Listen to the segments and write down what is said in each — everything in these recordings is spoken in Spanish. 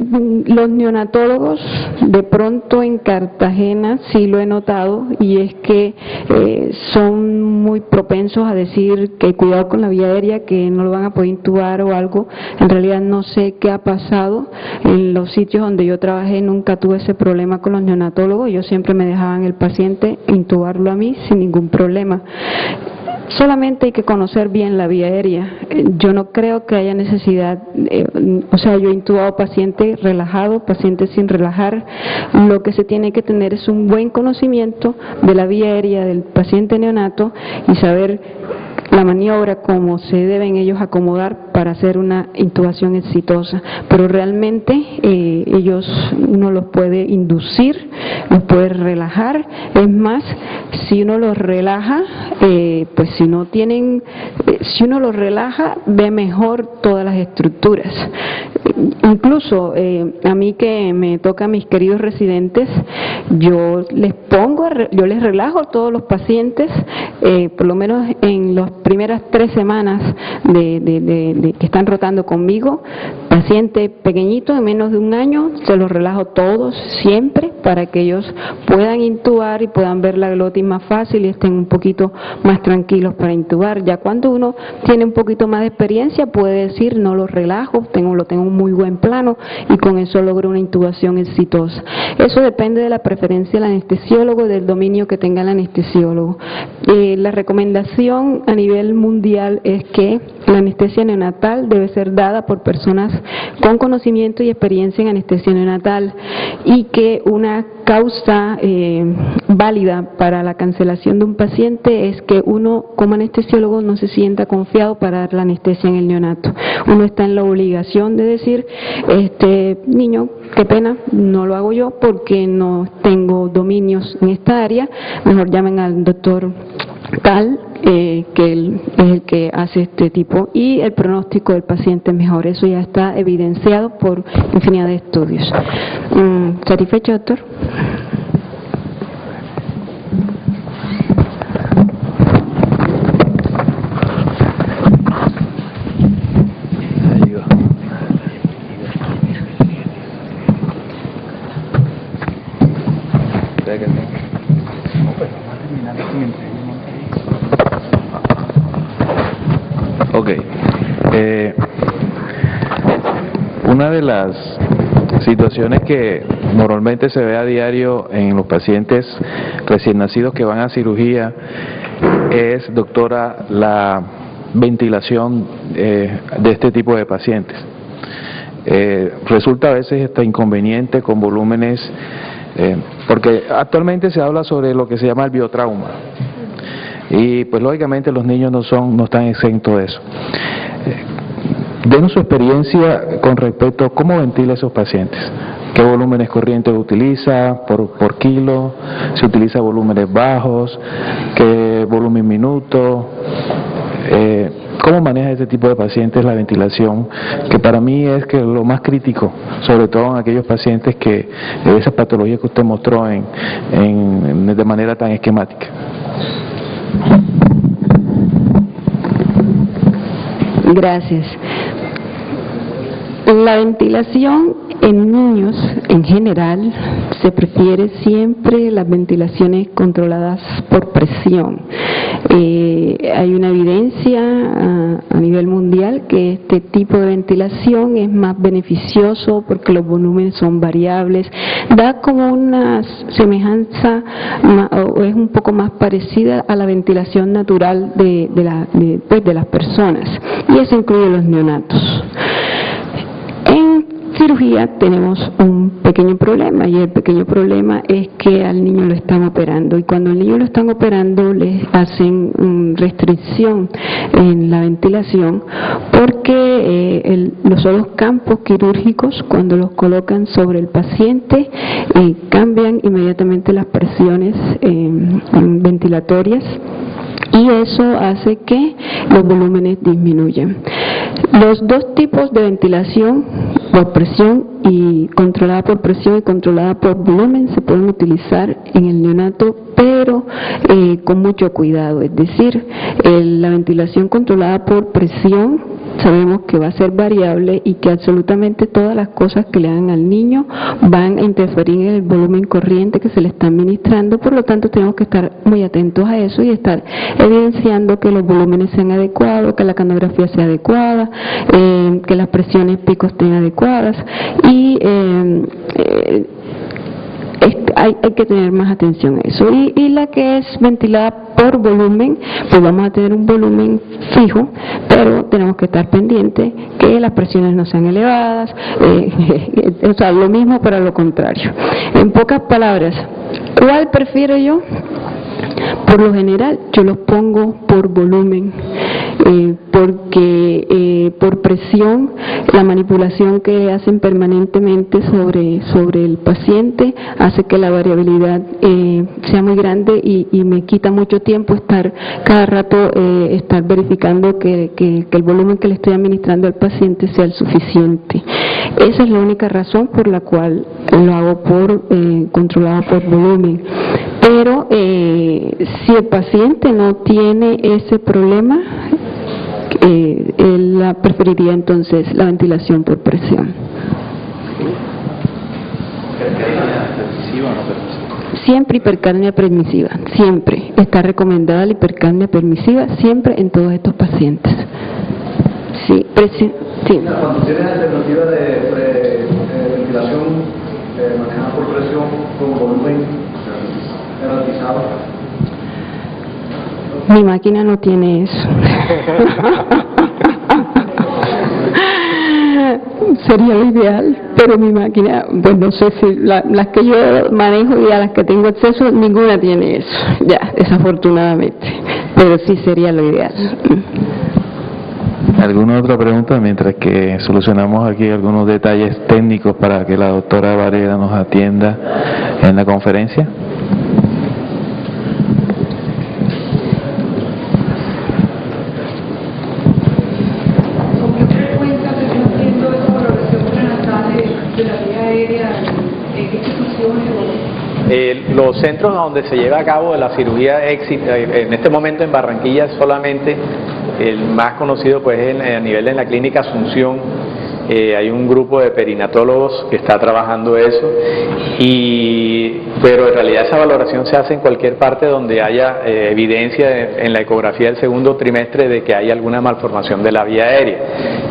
Los neonatólogos, de pronto en Cartagena sí lo he notado, y es que son muy propensos a decir que cuidado con la vía aérea, que no lo van a poder intubar o algo. En realidad no sé qué ha pasado. En los sitios donde yo trabajé nunca tuve ese problema con los neonatólogos, ellos siempre me dejaban el paciente intubarlo a mí sin ningún problema. Solamente hay que conocer bien la vía aérea. Yo no creo que haya necesidad, o sea, yo he intubado pacientes relajados, pacientes sin relajar. Lo que se tiene que tener es un buen conocimiento de la vía aérea del paciente neonato y saber la maniobra, cómo se deben ellos acomodar para hacer una intubación exitosa. Pero realmente ellos uno los puede inducir, los puede relajar. Es más, si uno los relaja, pues si uno los relaja, ve mejor todas las estructuras. Incluso a mí que me toca a mis queridos residentes, yo les relajo a todos los pacientes, por lo menos en las primeras 3 semanas de que están rotando conmigo. Paciente pequeñito de menos de 1 año, se los relajo todos siempre para que ellos puedan intubar y puedan ver la glotis más fácil y estén un poquito más tranquilos para intubar. Ya cuando uno tiene un poquito más de experiencia puede decir no los relajo, lo tengo un muy buen plano y con eso logro una intubación exitosa. Eso depende de la preferencia del anestesiólogo y del dominio que tenga el anestesiólogo. La recomendación a nivel mundial es que la anestesia neonatal debe ser dada por personas con conocimiento y experiencia en anestesia neonatal, y que una causa válida para la cancelación de un paciente es que uno como anestesiólogo no se sienta confiado para dar la anestesia en el neonato. Uno está en la obligación de decir, niño, qué pena, no lo hago yo porque no tengo dominios en esta área, mejor llamen al doctor tal, que él es el que hace este tipo, y el pronóstico del paciente es mejor. Eso ya está evidenciado por infinidad de estudios. ¿Satisfecho, doctor? Ok. Una de las situaciones que normalmente se ve a diario en los pacientes recién nacidos que van a cirugía es, doctora, la ventilación de este tipo de pacientes. Resulta a veces hasta inconveniente con volúmenes, porque actualmente se habla sobre lo que se llama el biotrauma. Y pues lógicamente los niños no están exentos de eso. Denos su experiencia con respecto a cómo ventila a esos pacientes. ¿Qué volúmenes corrientes utiliza por kilo? ¿Se utiliza volúmenes bajos? ¿Qué volumen minuto? ¿Cómo maneja este tipo de pacientes la ventilación? Que para mí es que lo más crítico, sobre todo en aquellos pacientes que esas patologías que usted mostró de manera tan esquemática. Gracias. La ventilación en niños, en general, se prefiere siempre las ventilaciones controladas por presión. Hay una evidencia a nivel mundial que este tipo de ventilación es más beneficioso porque los volúmenes son variables, da como una semejanza o es un poco más parecida a la ventilación natural de las personas, y eso incluye los neonatos. En cirugía tenemos un pequeño problema, y el pequeño problema es que al niño lo están operando, y cuando al niño lo están operando les hacen restricción en la ventilación porque los campos quirúrgicos, cuando los colocan sobre el paciente, cambian inmediatamente las presiones ventilatorias, y eso hace que los volúmenes disminuyan. Los dos tipos de ventilación, por presión y controlada por presión y controlada por volumen, se pueden utilizar en el neonato, pero con mucho cuidado. Es decir, la ventilación controlada por presión sabemos que va a ser variable y que absolutamente todas las cosas que le hagan al niño van a interferir en el volumen corriente que se le está administrando, por lo tanto tenemos que estar muy atentos a eso y estar evidenciando que los volúmenes sean adecuados, que la canografía sea adecuada, que las presiones pico estén adecuadas y hay que tener más atención a eso. Y la que es ventilada por volumen, pues vamos a tener un volumen fijo, pero tenemos que estar pendientes que las presiones no sean elevadas, o sea, lo mismo para lo contrario. En pocas palabras, ¿cuál prefiero yo? Por lo general yo los pongo por volumen, porque por presión, la manipulación que hacen permanentemente sobre el paciente hace que la variabilidad sea muy grande y me quita mucho tiempo estar cada rato estar verificando que el volumen que le estoy administrando al paciente sea el suficiente. Esa es la única razón por la cual lo hago controlado por volumen. Pero si el paciente no tiene ese problema, él preferiría entonces la ventilación por presión. Siempre hipercapnia permisiva, siempre está recomendada la hipercapnia permisiva, siempre en todos estos pacientes. Sí, sí. Cuando tienes alternativa de ventilación manejada por presión con volumen garantizado. Mi máquina no tiene eso. Sería lo ideal, pero mi máquina, pues no sé si las que yo manejo y a las que tengo acceso, ninguna tiene eso, ya, desafortunadamente, pero sí sería lo ideal. ¿Alguna otra pregunta mientras que solucionamos aquí algunos detalles técnicos para que la doctora Varela nos atienda en la conferencia? Los centros donde se lleva a cabo la cirugía en este momento en Barranquilla solamente, el más conocido pues es a nivel en la clínica Asunción. Hay un grupo de perinatólogos que está trabajando eso, pero en realidad esa valoración se hace en cualquier parte donde haya evidencia en la ecografía del segundo trimestre de que hay alguna malformación de la vía aérea.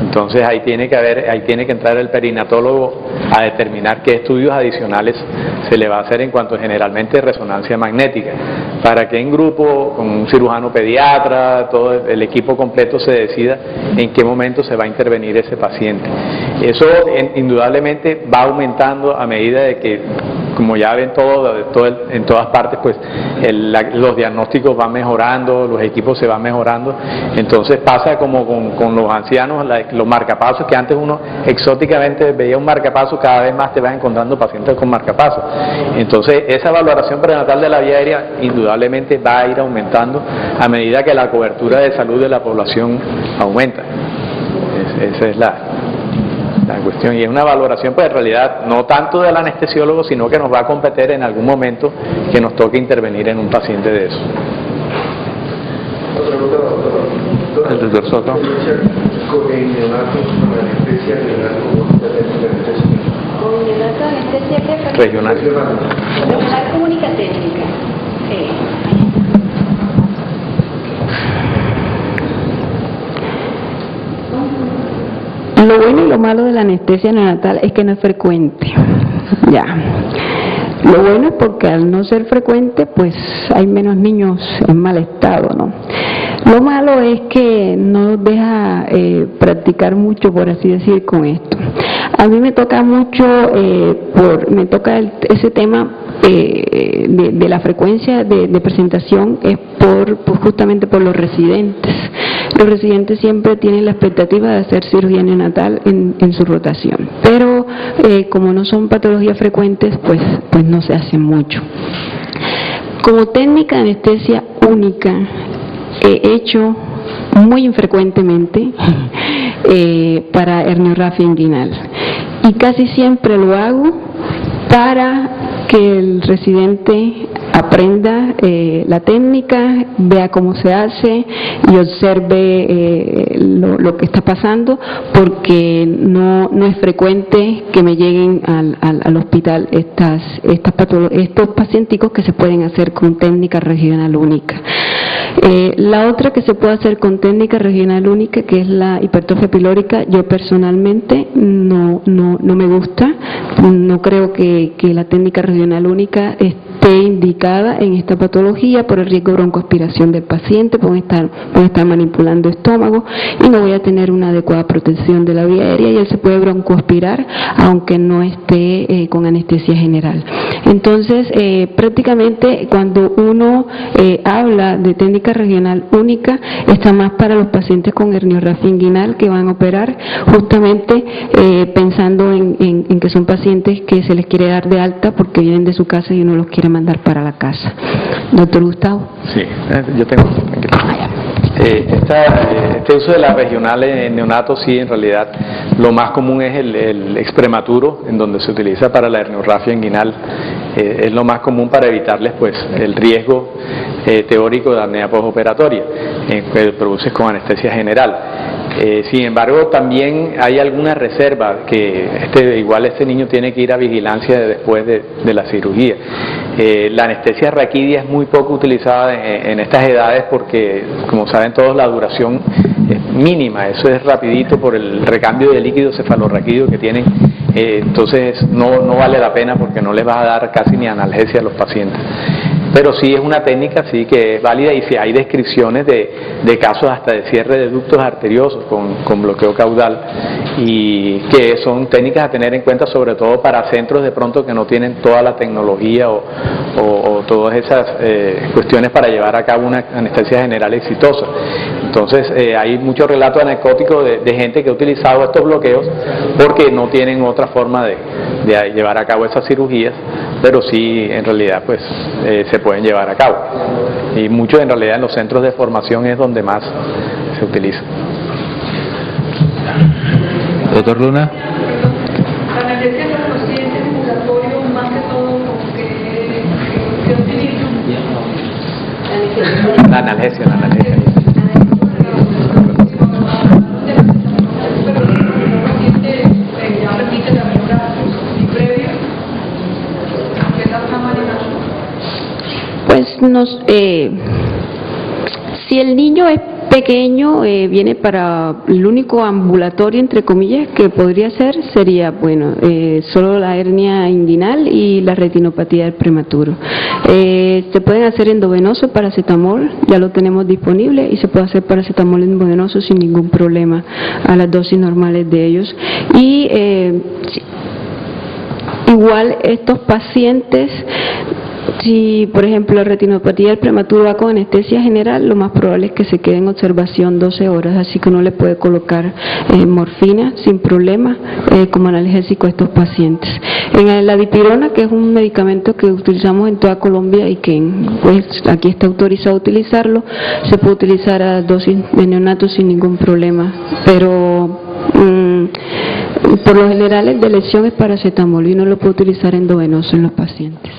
Entonces ahí tiene que entrar el perinatólogo a determinar qué estudios adicionales se le va a hacer en cuanto generalmente resonancia magnética, para que en grupo, con un cirujano pediatra, todo el equipo completo se decida en qué momento se va a intervenir ese paciente. Eso indudablemente va aumentando a medida de que, como ya ven en todas partes, pues los diagnósticos van mejorando, los equipos se van mejorando. Entonces pasa como con los ancianos, los marcapasos, que antes uno exóticamente veía un marcapaso, cada vez más te vas encontrando pacientes con marcapasos. Entonces esa valoración prenatal de la vía aérea indudablemente va a ir aumentando a medida que la cobertura de salud de la población aumenta. Esa es la cuestión, y es una valoración pues en realidad no tanto del anestesiólogo, sino que nos va a competir en algún momento que nos toque intervenir en un paciente de eso. El doctor Soto. Regional. Regional comunica técnica. Lo bueno y lo malo de la anestesia neonatal es que no es frecuente. Ya. Lo bueno es porque al no ser frecuente, pues hay menos niños en mal estado, ¿no? Lo malo es que no nos deja practicar mucho, por así decir, con esto. A mí me toca mucho, ese tema de la frecuencia de presentación es justamente por los residentes. Los residentes siempre tienen la expectativa de hacer cirugía neonatal en su rotación, pero como no son patologías frecuentes, pues no se hace mucho. Como técnica de anestesia única, he hecho muy infrecuentemente para herniorrafia inguinal, y casi siempre lo hago para que el residente aprenda la técnica, vea cómo se hace y observe lo que está pasando, porque no es frecuente que me lleguen al hospital estos pacienticos que se pueden hacer con técnica regional única. La otra que se puede hacer con técnica regional única, que es la hipertrofia pilórica, yo personalmente no me gusta. No creo que la técnica regional única esté indicada en esta patología por el riesgo de broncoaspiración del paciente, pueden estar manipulando estómago y no voy a tener una adecuada protección de la vía aérea y él se puede broncoaspirar aunque no esté con anestesia general. Entonces, prácticamente cuando uno habla de técnica regional única, está más para los pacientes con herniorrafia inguinal que van a operar, justamente pensando en que son pacientes que se les quiere dar de alta porque vienen de su casa y uno los quiere mandar para la casa. Doctor Gustavo. Sí, yo tengo. Este uso de la regional en neonatos, sí, en realidad lo más común es el exprematuro, en donde se utiliza para la herniorrafia inguinal. Es lo más común para evitarles pues el riesgo teórico de apnea postoperatoria, que produce con anestesia general. Sin embargo, también hay alguna reserva que igual este niño tiene que ir a vigilancia después de la cirugía. La anestesia raquídea es muy poco utilizada en estas edades porque, como saben todos, la duración es mínima, eso es rapidito por el recambio de líquido cefalorraquídeo que tienen, entonces no vale la pena porque no les va a dar casi ni analgesia a los pacientes. Pero sí es una técnica sí que es válida y sí hay descripciones de casos hasta de cierre de ductos arteriosos con bloqueo caudal, y que son técnicas a tener en cuenta sobre todo para centros de pronto que no tienen toda la tecnología o todas esas cuestiones para llevar a cabo una anestesia general exitosa. Entonces hay muchos relatos anecdóticos de gente que ha utilizado estos bloqueos porque no tienen otra forma de llevar a cabo esas cirugías, pero sí en realidad pues se pueden llevar a cabo, y mucho en realidad en los centros de formación es donde más se utiliza. Doctor Luna. La anestesia de los pacientes ambulatorios, más que todo, que utilizan La analgesia. Pues si el niño es pequeño, viene para el único ambulatorio, entre comillas, que podría ser, sería, bueno, solo la hernia inguinal y la retinopatía del prematuro. Se pueden hacer endovenoso, paracetamol, ya lo tenemos disponible, y se puede hacer paracetamol endovenoso sin ningún problema a las dosis normales de ellos. Y igual estos pacientes, si por ejemplo la retinopatía del prematuro va con anestesia general, lo más probable es que se quede en observación 12 horas, así que uno le puede colocar morfina sin problema como analgésico a estos pacientes. En la dipirona, que es un medicamento que utilizamos en toda Colombia y que pues aquí está autorizado a utilizarlo, se puede utilizar a dosis de neonatos sin ningún problema, pero por lo general el de elección es paracetamol y uno lo puede utilizar endovenoso en los pacientes.